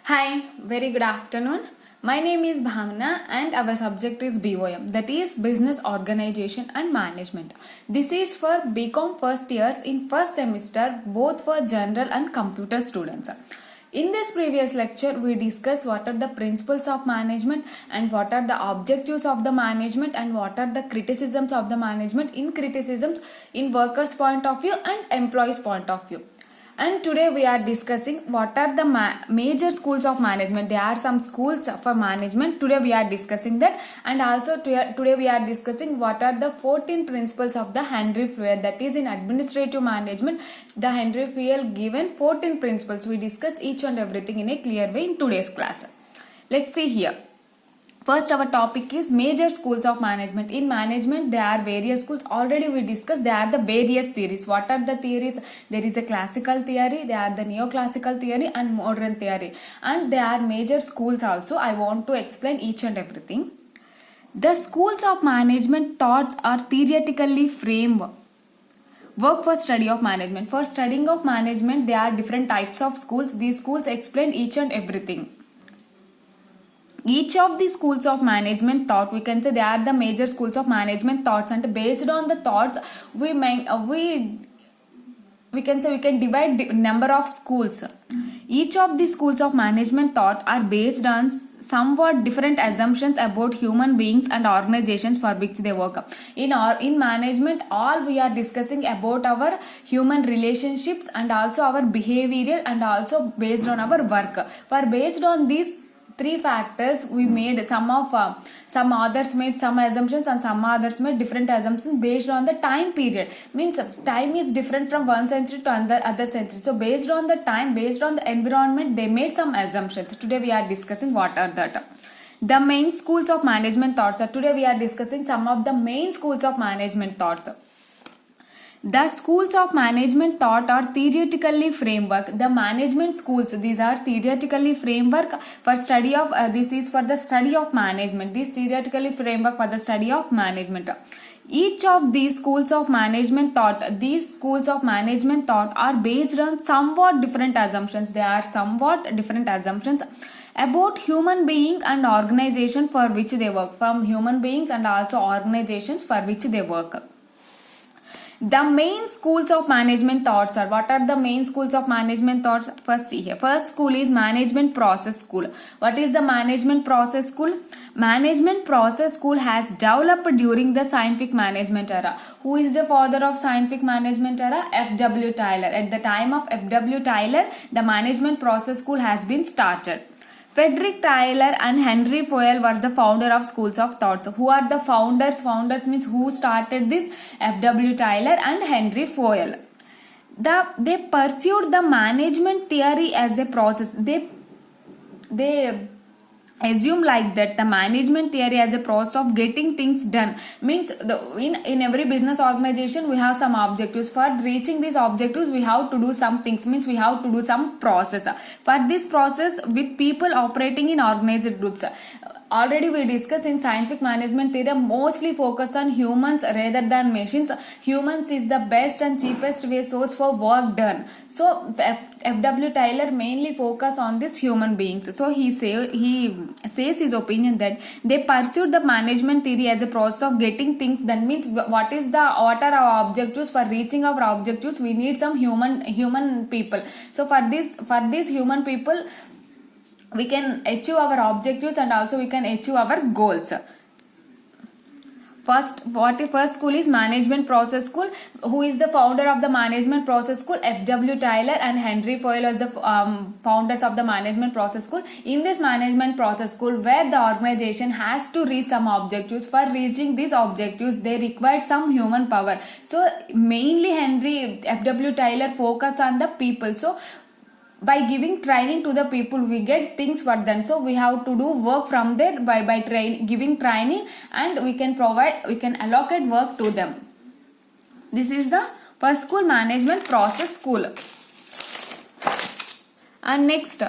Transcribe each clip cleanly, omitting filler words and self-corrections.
Hi, very good afternoon. My name is Bhavna and our subject is BOM, that is Business Organization and Management. This is for BCom first years in first semester, both for general and computer students. In this previous lecture, we discussed what are the principles of management and what are the objectives of the management and what are the criticisms of the management in criticisms in workers' point of view and employees' point of view. And today we are discussing what are the major schools of management. There are some schools for management. Today we are discussing that, and also today we are discussing what are the 14 principles of the Henry Fayol, that is in administrative management. The Henry Fayol given 14 principles. We discuss each and everything in a clear way in today's class. Let's see here. First, our topic is major schools of management. In management, there are various schools. Already we discussed there are the various theories. What are the theories? There is a classical theory, there are the neoclassical theory and modern theory. And there are major schools also. I want to explain each and everything. The schools of management thoughts are theoretically framed. Work for study of management. For studying of management, there are different types of schools. These schools explain each and everything. Each of the schools of management thought, we can say they are the major schools of management thoughts, and based on the thoughts we can divide the number of schools. Each of the schools of management thought are based on somewhat different assumptions about human beings and organizations for which they work. In management, all we are discussing about our human relationships and also our behavioral and also based on our work. For based on these three factors, we made some authors made some assumptions and some others made different assumptions based on the time period. Means time is different from one century to other century. So based on the time, based on the environment, they made some assumptions. Today we are discussing what are that. The main schools of management thoughts. Today we are discussing some of the main schools of management thoughts. The schools of management thought are theoretically framework. The management schools, these are theoretically framework for study of, this is for the study of management. This theoretically framework for the study of management. Each of these schools of management thought, are based on somewhat different assumptions. They are somewhat different assumptions about human being and organization for which they work. From human beings and also organizations for which they work. The main schools of management thoughts are, what are the main schools of management thoughts? First see here. First school is management process school. What is the management process school? Management process school has developed during the scientific management era. Who is the father of scientific management era? F.W. Tyler. At the time of F.W. Tyler, the management process school has been started. Frederick Tyler and Henry Fayol were the founder of schools of thoughts. Who are the founders? Founders means who started this? F.W. Tyler and Henry Fayol. They pursued the management theory as a process. They assume like that the management theory as a process of getting things done. Means in every business organization we have some objectives. For reaching these objectives we have to do some things. Means we have to do some process. For this process with people operating in organized groups. Already we discussed in scientific management theory mostly focus on humans rather than machines. Humans is the best and cheapest way source for work done. So F.W. Tyler mainly focus on this human beings. So he says his opinion that they pursued the management theory as a process of getting things done. Means what are our objectives? For reaching our objectives we need some human people. So for this human people we can achieve our objectives and also we can achieve our goals. First school is management process school. Who is the founder of the management process school? F.W. Tyler and Henry Fayol as the founders of the management process school. In this management process school, where the organization has to reach some objectives, for reaching these objectives they required some human power. So mainly F.W. Tyler focus on the people. So by giving training to the people we get things for them. So we have to do work from there by giving training, and we can allocate work to them. This is the first school, management process school. And next,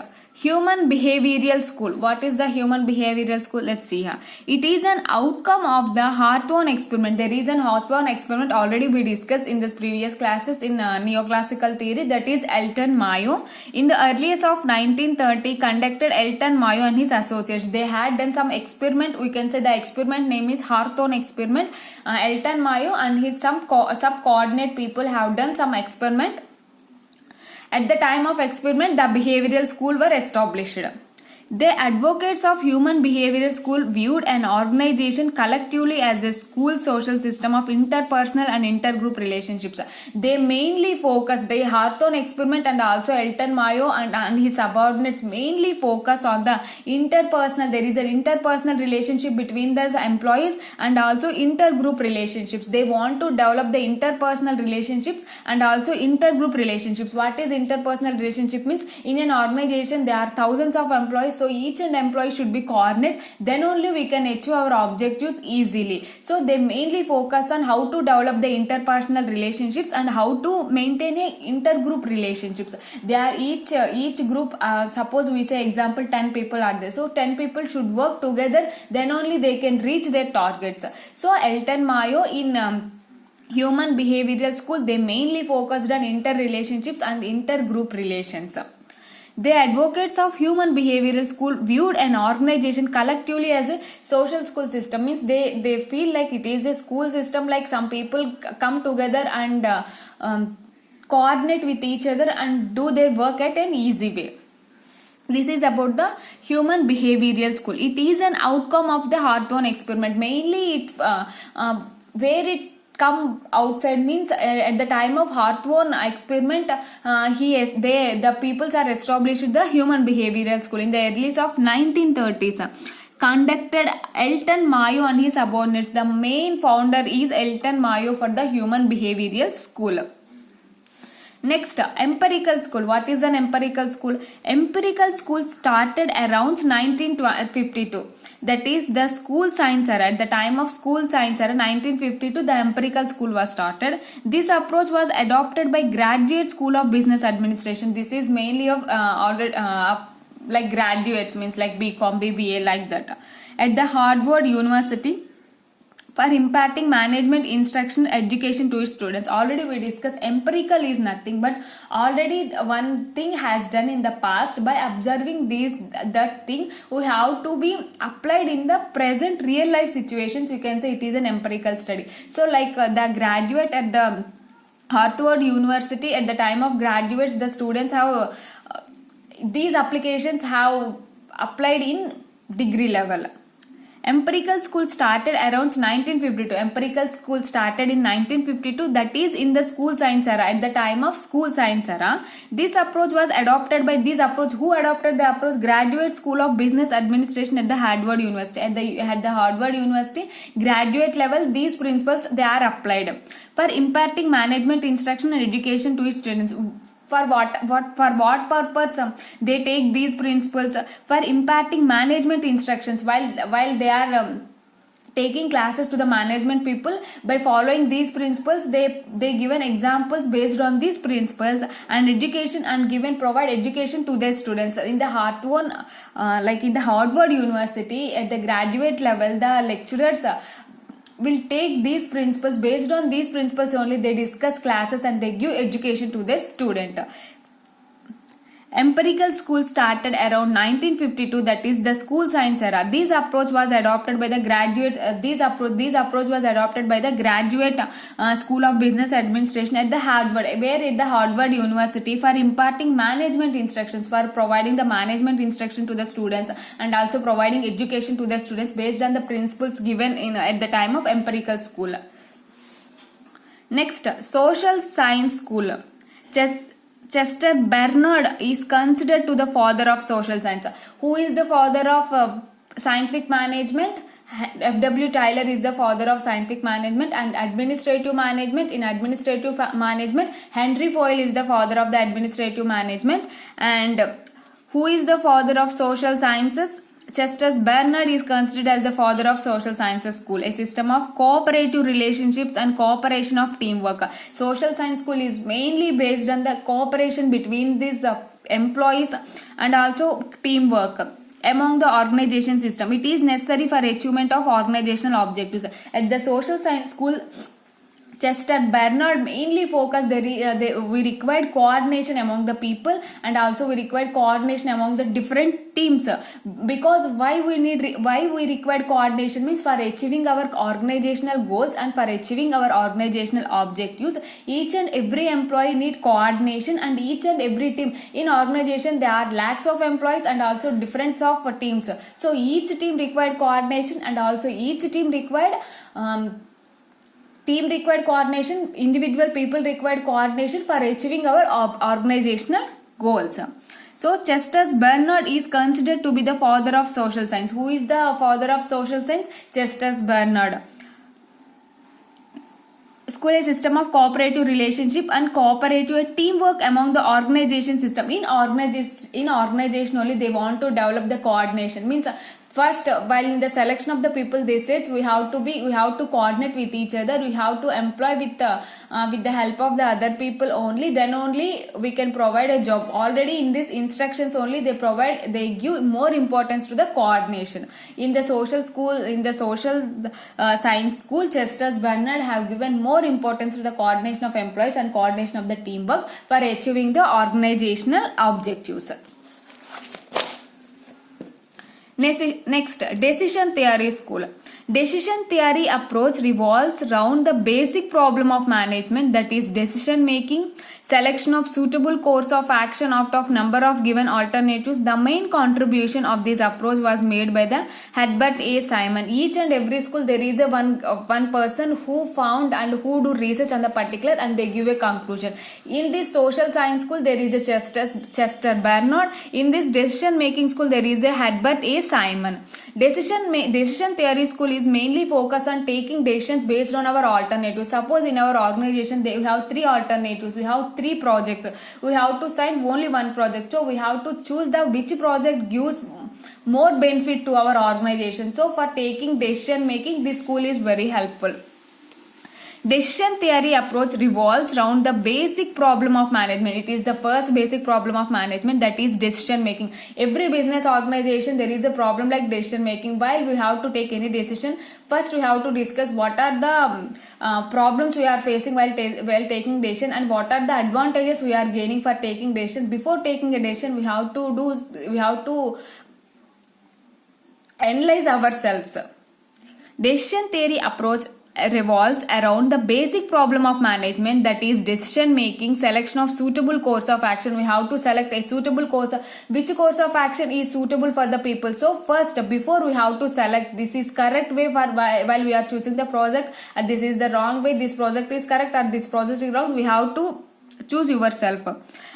Human behavioral school. What is the human behavioral school? Let's see here. It is an outcome of the Hawthorne experiment. There is an Hawthorne experiment already we discussed in this previous classes in neoclassical theory, that is Elton Mayo. In the earliest of 1930 conducted Elton Mayo and his associates. They had done some experiment. We can say the experiment name is Hawthorne experiment. Elton Mayo and his some subordinate people have done some experiment. At the time of experiment, the behavioral school were established. The advocates of human behavioral school viewed an organization collectively as a school social system of interpersonal and intergroup relationships. They mainly focus, the Hawthorne experiment and also Elton Mayo and his subordinates mainly focus on the interpersonal. There is an interpersonal relationship between the employees and also intergroup relationships. They want to develop the interpersonal relationships and also intergroup relationships. What is interpersonal relationship means? In an organization there are thousands of employees, so each and employee should be coordinated, then only we can achieve our objectives easily. So they mainly focus on how to develop the interpersonal relationships and how to maintain a intergroup relationships. They are each group, suppose we say example 10 people are there, so 10 people should work together, then only they can reach their targets. So Elton Mayo in human behavioral school, they mainly focused on interrelationships and intergroup relations. The advocates of human behavioral school viewed an organization collectively as a social school system. Means they feel like it is a school system, like some people come together and coordinate with each other and do their work at an easy way. This is about the human behavioral school. It is an outcome of the Hawthorne experiment. Mainly it where it come outside means at the time of Hawthorne experiment, the peoples are established the human behavioral school in the early of 1930s. Conducted Elton Mayo and his subordinates. The main founder is Elton Mayo for the human behavioral school. Next, empirical school. What is an empirical school? Empirical school started around 1952. That is the school science era. At the time of school science era, 1952, the empirical school was started. This approach was adopted by Graduate School of Business Administration. This is mainly of like graduates, means like BCom, BBA, like that. At the Harvard University, for imparting management instruction education to its students. Already we discussed empirical is nothing but already one thing has done in the past. By observing that thing, we have to be applied in the present real life situations. We can say it is an empirical study. So like the graduate at the Harvard University, at the time of graduates, the students have these applications have applied in degree level. Empirical school started around 1952. Empirical school started in 1952, that is in the school science era. At the time of school science era, this approach was adopted by who adopted the approach? Graduate School of Business Administration at the Harvard University. At the Harvard University graduate level, these principles they are applied for imparting management instruction and education to its students. For what purpose they take these principles? For imparting management instructions while they are taking classes to the management people. By following these principles, they given examples based on these principles and education, and provide education to their students. In the Hawthorne, like in the Harvard University, at the graduate level, the lecturers will take these principles. Based on these principles only, they discuss classes and they give education to their student. Empirical school started around 1952, that is the school science era. This approach was adopted by the graduate. This approach was adopted by the Graduate School of Business Administration at the Harvard, where at the Harvard University, for imparting management instructions, for providing the management instruction to the students and also providing education to the students based on the principles given at the time of empirical school. Next, social science school. Chester Bernard is considered to the father of social science. Who is the father of scientific management? F.W. Tyler is the father of scientific management and administrative management. In administrative management, Henry Foyle is the father of the administrative management. And who is the father of social sciences? Chester Bernard is considered as the father of social sciences school, a system of cooperative relationships and cooperation of teamwork. Social science school is mainly based on the cooperation between these employees and also teamwork among the organization system. It is necessary for achievement of organizational objectives. At the social science school, Chester Bernard mainly focused we required coordination among the people, and also we required coordination among the different teams, because why we required coordination means for achieving our organizational goals and for achieving our organizational objectives, each and every employee need coordination, and each and every team in organization there are lakhs of employees and also different of teams, so each team required coordination, and also each team required coordination, individual people required coordination for achieving our organizational goals. So Chester Bernard is considered to be the father of social science. Who is the father of social science? Chester Bernard. School is a system of cooperative relationship and cooperative teamwork among the organization system. In organization only they want to develop the coordination. Means first, while in the selection of the people, they said we have to coordinate with each other. We have to employ with the help of the other people only. Then only we can provide a job. Already in these instructions only they give more importance to the coordination. In the social school, in the social science school, Chester Bernard have given more importance to the coordination of employees and coordination of the teamwork for achieving the organizational objectives. Next, decision theory school. Decision theory approach revolves around the basic problem of management, that is decision making, selection of suitable course of action out of number of given alternatives. The main contribution of this approach was made by the Herbert A. Simon. Each and every school there is a one person who found and who do research on the particular and they give a conclusion. In this social science school there is a Chester Bernard. In this decision making school there is a Herbert A. Simon. Decision theory school is mainly focused on taking decisions based on our alternatives. Suppose in our organization we have 3 alternatives, we have 3 projects, we have to sign only one project, so we have to choose which project gives more benefit to our organization. So for taking decision making, this school is very helpful. Decision theory approach revolves around the basic problem of management. It is the first basic problem of management, that is decision making. Every business organization there is a problem like decision making. While we have to take any decision, first we have to discuss what are the problems we are facing while taking decision, and what are the advantages we are gaining for taking decision. Before taking a decision we have to analyze ourselves. Decision theory approach revolves around the basic problem of management, that is decision making, selection of suitable course of action. We have to select a suitable course, which course of action is suitable for the people. So first, before we have to select this is correct way for while we are choosing the project, and this is the wrong way, this project is correct or this project is wrong, we have to choose yourself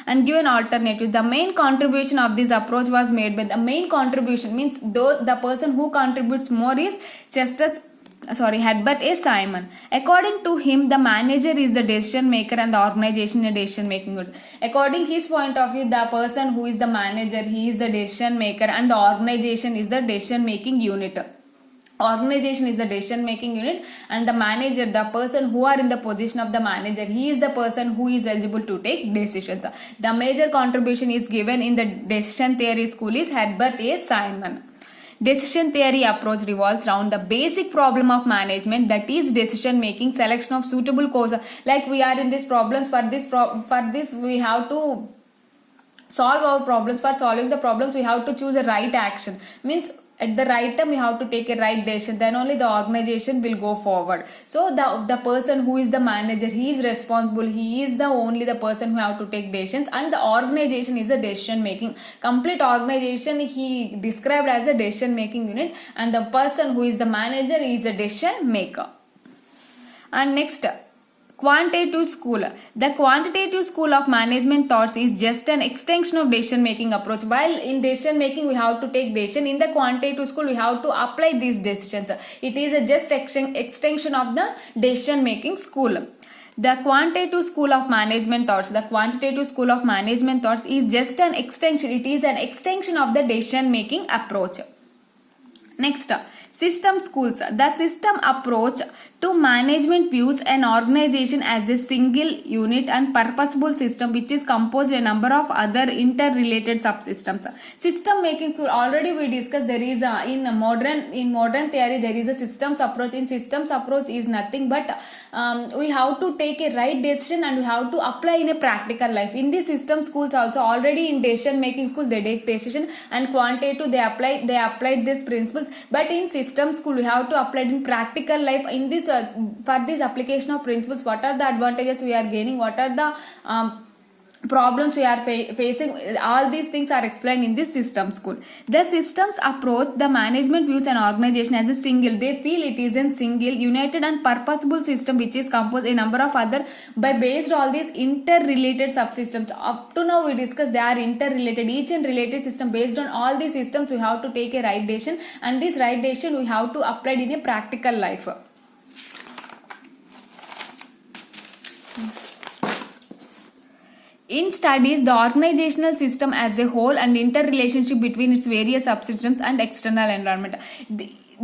and give an alternative. The main contribution of this approach was made by the main contribution means the person who contributes more is Herbert A. Simon. According to him, the manager is the decision maker and the organization is decision making unit. According his point of view, the person who is the manager, he is the decision maker and the organization is the decision making unit. Organization is the decision making unit, and the manager, the person who are in the position of the manager, he is the person who is eligible to take decisions. The major contribution is given in the decision theory school is Herbert A. Simon. Decision theory approach revolves around the basic problem of management, that is decision making, selection of suitable course. Like we are in these problems, for this we have to solve our problems. For solving the problems we have to choose a right action, means at the right time we have to take a right decision, then only the organization will go forward. So the person who is the manager, he is responsible, he is the person who have to take decisions, and the organization is a decision making. Complete organization he described as a decision making unit, and the person who is the manager is a decision maker. And next, quantitative school. The quantitative school of management thoughts is just an extension of decision making approach. While in decision making we have to take decision, in the quantitative school we have to apply these decisions. It is a just extension of the decision making school. The quantitative school of management thoughts. The quantitative school of management thoughts is just an extension. It is an extension of the decision making approach. Next, System schools. The system approach to management views an organization as a single unit and purposeful system which is composed a number of other interrelated subsystems. System making tool, already we discussed, there is in modern theory there is a systems approach. In systems approach is nothing but we have to take a right decision and we have to apply in a practical life. In the system schools also, already in decision making schools they take decision, and quantitative they applied these principles, but in system school we have to apply it in practical life. In this for this application of principles, what are the advantages we are gaining, what are the problems we are facing, all these things are explained in this system school. The systems approach the management views an organization as a single, they feel it is a single united and purposeful system which is composed a number of other by based all these interrelated subsystems. Up to now we discussed they are interrelated, each and related system. Based on all these systems we have to take a right decision, and this right decision we have to apply it in a practical life. In studies, the organizational system as a whole and interrelationship between its various subsystems and external environment.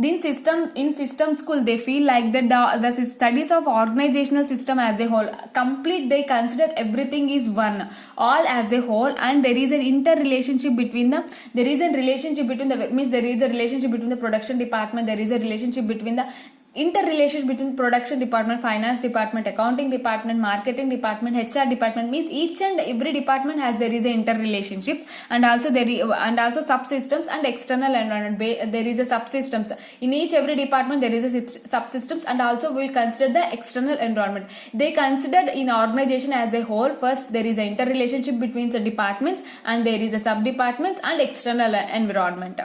In system school, they feel like that the studies of organizational system as a whole complete. They consider everything is one, all as a whole, and there is an interrelationship between them. There is a relationship between the means there is a relationship between the production department. There is a relationship between the interrelation between production department, finance department, accounting department, marketing department, HR department. Means each and every department has there is a interrelationships, and also also subsystems and external environment. There is a subsystems in each every department. There is a subsystems, and also we will consider the external environment. They considered in organization as a whole. First there is a interrelationship between the departments, and there is a sub departments and external environment.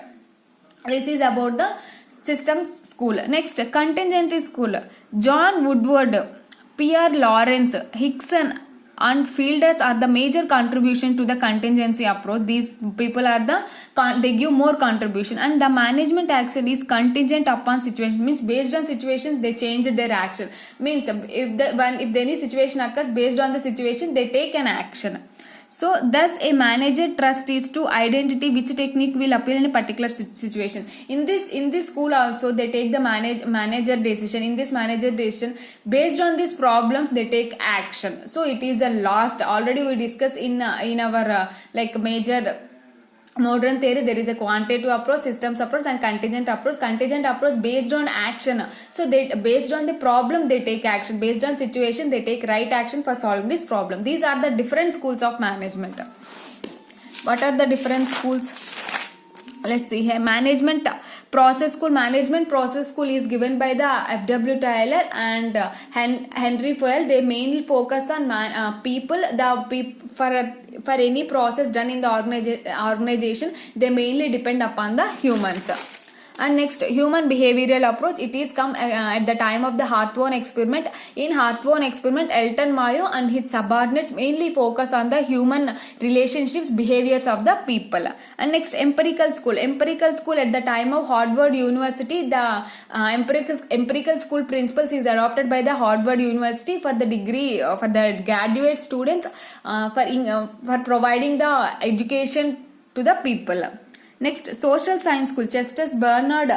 This is about the systems school. Next, contingency school. John Woodward, Pierre Lawrence, Hickson and Fielders are the major contribution to the contingency approach. These people are they give more contribution, and the management action is contingent upon situation. Means based on situations they change their action. Means if any situation occurs, based on the situation they take an action. So thus a manager trust is to identity which technique will appear in a particular situation. In this school also they take the manager decision. In this manager decision, based on these problems they take action. So it is a last, already we discussed in our major modern theory. There is a quantitative approach, systems approach, and contingent approach. Contingent approach based on action. So they based on the problem they take action. Based on situation they take right action for solving this problem. These are the different schools of management. What are the different schools? Let's see here. Management process school. Management process school is given by the F.W. Taylor and Henry Fayol. They mainly focus on people. For any process done in the organization, they mainly depend upon the humans. And next, human behavioral approach. It is come at the time of the Hawthorne experiment. In Hawthorne experiment, Elton Mayo and his subordinates mainly focus on the human relationships, behaviors of the people. And next, empirical school. Empirical school at the time of Harvard University, the empirical school principles is adopted by the Harvard University for the degree for the graduate students for providing the education to the people. Next, social science school. Chester Bernard,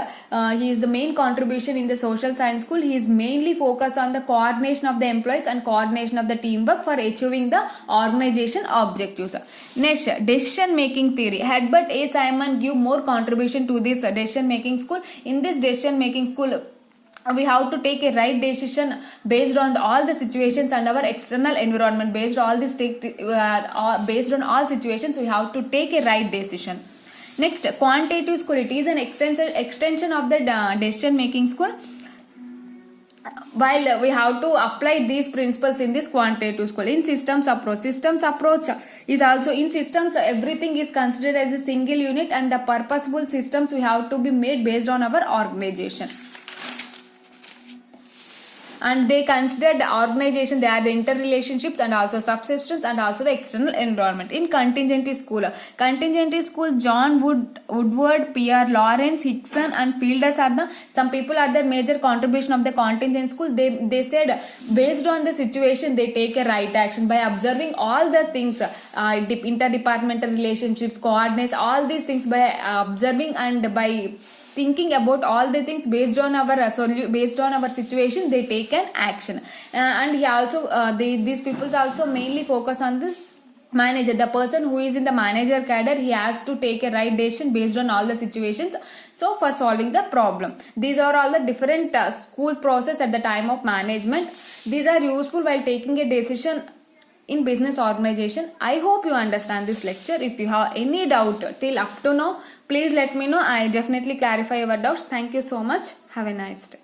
he is the main contribution in the social science school. He is mainly focused on the coordination of the employees and coordination of the teamwork for achieving the organization objectives. Next, decision making theory. Herbert A. Simon give more contribution to this decision making school. In this decision making school, we have to take a right decision based on all the situations and our external environment. Based on all situations, we have to take a right decision. Next, quantitative school. It is an extension of the decision making school. While we have to apply these principles in this quantitative school. In systems approach is also in systems everything is considered as a single unit, and the purposeful systems we have to be made based on our organization. And they considered the organization, they are the interrelationships and also subsystems and also the external environment. In contingency school, John Woodward, Pierre Lawrence, Hickson and Fielders are some people are the major contribution of the contingent school. They said based on the situation they take a right action by observing all the things, interdepartmental relationships, coordinates, all these things by observing and by thinking about all the things based on our based on our situation, they take an action. And he also these people also mainly focus on this manager, the person who is in the manager cadre. He has to take a right decision based on all the situations, so for solving the problem. These are all the different school process at the time of management. These are useful while taking a decision in business organization. I hope you understand this lecture. If you have any doubt till up to now, please let me know. I definitely clarify your doubts. Thank you so much. Have a nice day.